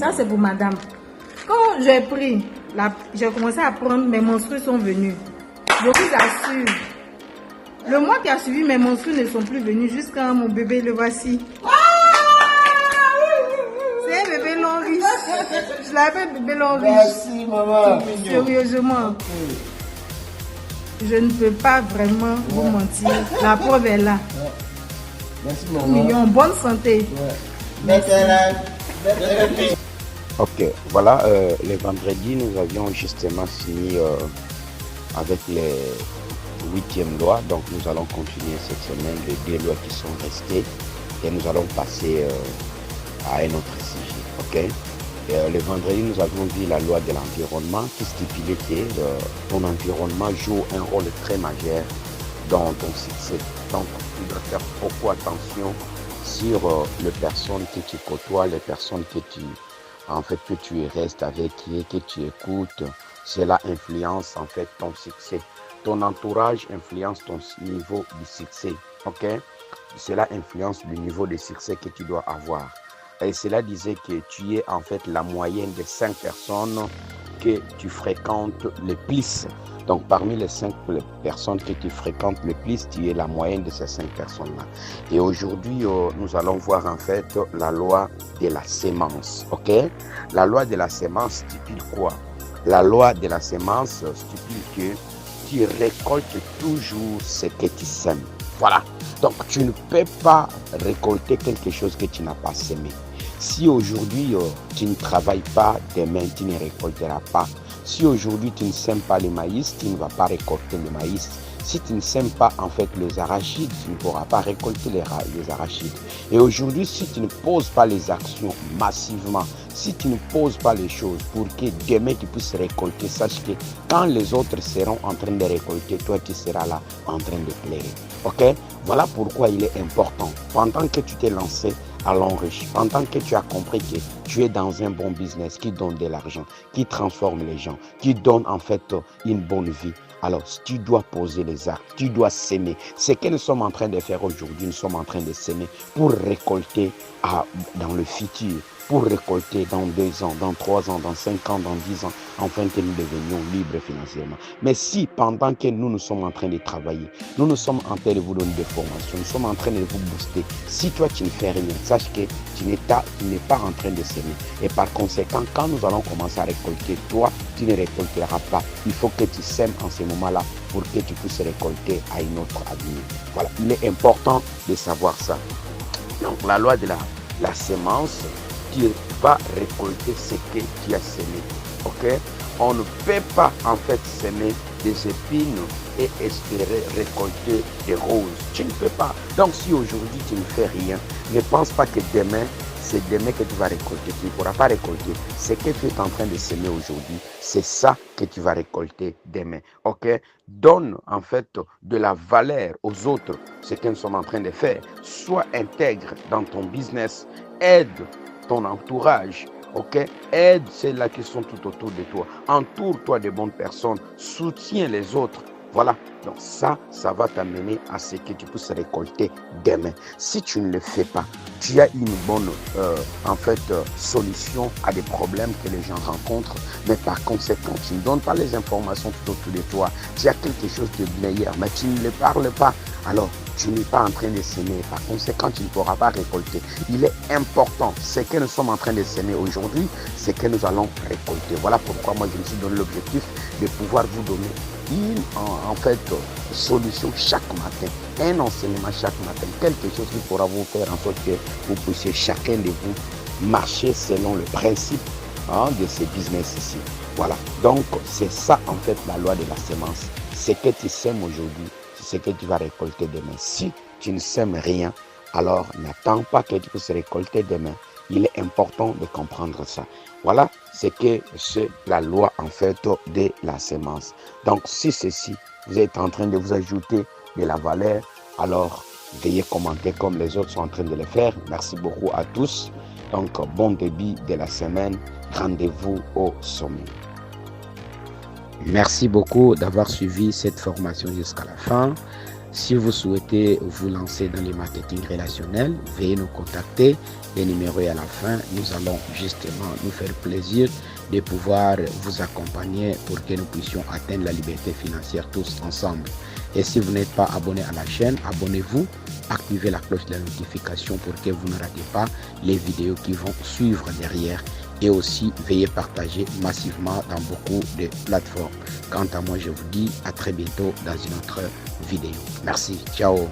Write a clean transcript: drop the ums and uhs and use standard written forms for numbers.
Ça, c'est pour madame. Quand j'ai pris, j'ai commencé à prendre, mes menstrues sont venues. Je vous assure, le mois qui a suivi, mes menstrues ne sont plus venues jusqu'à mon bébé, le voici. C'est un bébé long riche. Je l'appelle bébé long riche. Merci, maman. Sérieusement. Je ne peux pas vraiment vous mentir. La preuve est là. Merci, maman. Mignon, bonne santé. Ok, voilà, les vendredis, nous avions justement signé avec les 8e lois. Donc, nous allons continuer cette semaine les 2 lois qui sont restées et nous allons passer à un autre sujet. Ok, le vendredi, nous avons vu la loi de l'environnement qui stipulait que ton environnement joue un rôle très majeur dans ton succès. Donc, tu dois faire beaucoup attention sur les personnes que tu côtoies, les personnes que tu restes avec, que tu écoutes. Cela influence en fait ton succès. Ton entourage influence ton niveau de succès. Ok? Cela influence le niveau de succès que tu dois avoir. Et cela disait que tu es en fait la moyenne des 5 personnes que tu fréquentes le plus. Donc, parmi les 5 personnes que tu fréquentes le plus, tu es la moyenne de ces 5 personnes-là. Et aujourd'hui, nous allons voir en fait la loi de la sémence. Ok? La loi de la sémence stipule quoi? La loi de la sémence stipule que tu récoltes toujours ce que tu sèmes. Voilà. Donc, tu ne peux pas récolter quelque chose que tu n'as pas sémé. Si aujourd'hui, tu ne travailles pas, demain, tu ne récolteras pas. Si aujourd'hui, tu ne sèmes pas le maïs, tu ne vas pas récolter le maïs. Si tu ne sèmes pas en fait les arachides, tu ne pourras pas récolter les arachides. Et aujourd'hui, si tu ne poses pas les actions massivement, si tu ne poses pas les choses pour que demain tu puisses récolter, sache que quand les autres seront en train de récolter, toi tu seras là en train de pleurer. Ok? Voilà pourquoi il est important. Pendant que tu t'es lancé à l'enrichir, pendant que tu as compris que tu es dans un bon business qui donne de l'argent, qui transforme les gens, qui donne en fait une bonne vie, alors tu dois poser les actes, tu dois s'aimer. Ce que nous sommes en train de faire aujourd'hui, nous sommes en train de s'aimer pour récolter dans le futur, pour récolter dans 2 ans, dans 3 ans, dans 5 ans, dans 10 ans, afin que nous devenions libres financièrement. Mais si pendant que nous sommes en train de travailler, nous sommes en train de vous donner des formations, nous sommes en train de vous booster, si toi tu ne fais rien, sache que tu n'es pas en train de s'aimer. Et par conséquent, quand nous allons commencer à récolter, toi, tu ne récolteras pas. Il faut que tu sèmes en ce moment-là pour que tu puisses récolter à une autre avenir. Voilà, il est important de savoir ça. Donc la loi de la sémence, tu vas récolter ce que tu as semé. Ok? On ne peut pas en fait semer des épines et espérer récolter des roses. Tu ne peux pas. Donc si aujourd'hui tu ne fais rien, ne pense pas que demain, c'est demain que tu vas récolter. Tu ne pourras pas récolter. Ce que tu es en train de semer aujourd'hui, c'est ça que tu vas récolter demain. Ok? Donne en fait de la valeur aux autres, ce que nous sommes en train de faire. Sois intègre dans ton business. Aide ton entourage. Ok? Aide ceux-là qui sont tout autour de toi. Entoure-toi de bonnes personnes. Soutiens les autres. Voilà. Donc ça va t'amener à ce que tu puisses récolter demain. Si tu ne le fais pas, tu as une bonne solution à des problèmes que les gens rencontrent. Mais par conséquent, tu ne donnes pas les informations tout autour de toi. Tu as quelque chose de meilleur, mais tu ne le parles pas. Alors, tu n'es pas en train de s'aimer. Par conséquent, tu ne pourras pas récolter. Il est important. Ce que nous sommes en train de s'aimer aujourd'hui, c'est que nous allons récolter. Voilà pourquoi moi, je me suis donné l'objectif de pouvoir vous donner une solution chaque matin, un enseignement chaque matin, quelque chose qui pourra vous faire en sorte que vous puissiez chacun de vous marcher selon le principe de ce business ici. Voilà, donc c'est ça en fait la loi de la sémence. Ce que tu sèmes aujourd'hui, c'est ce que tu vas récolter demain. Si tu ne sèmes rien, alors n'attends pas que tu puisses récolter demain. Il est important de comprendre ça. Voilà, c'est la loi en fait de la sémence. Donc si ceci, vous êtes en train de vous ajouter de la valeur, alors veuillez commenter comme les autres sont en train de le faire. Merci beaucoup à tous. Donc bon début de la semaine. Rendez-vous au sommet. Merci beaucoup d'avoir suivi cette formation jusqu'à la fin. Si vous souhaitez vous lancer dans le marketing relationnel, veuillez nous contacter. Le numéro est à la fin. Nous allons justement nous faire plaisir de pouvoir vous accompagner pour que nous puissions atteindre la liberté financière tous ensemble. Et si vous n'êtes pas abonné à la chaîne, abonnez-vous, activez la cloche de la notification pour que vous ne ratez pas les vidéos qui vont suivre derrière. Et aussi, veuillez partager massivement dans beaucoup de plateformes. Quant à moi, je vous dis à très bientôt dans une autre vidéo. Merci. Ciao.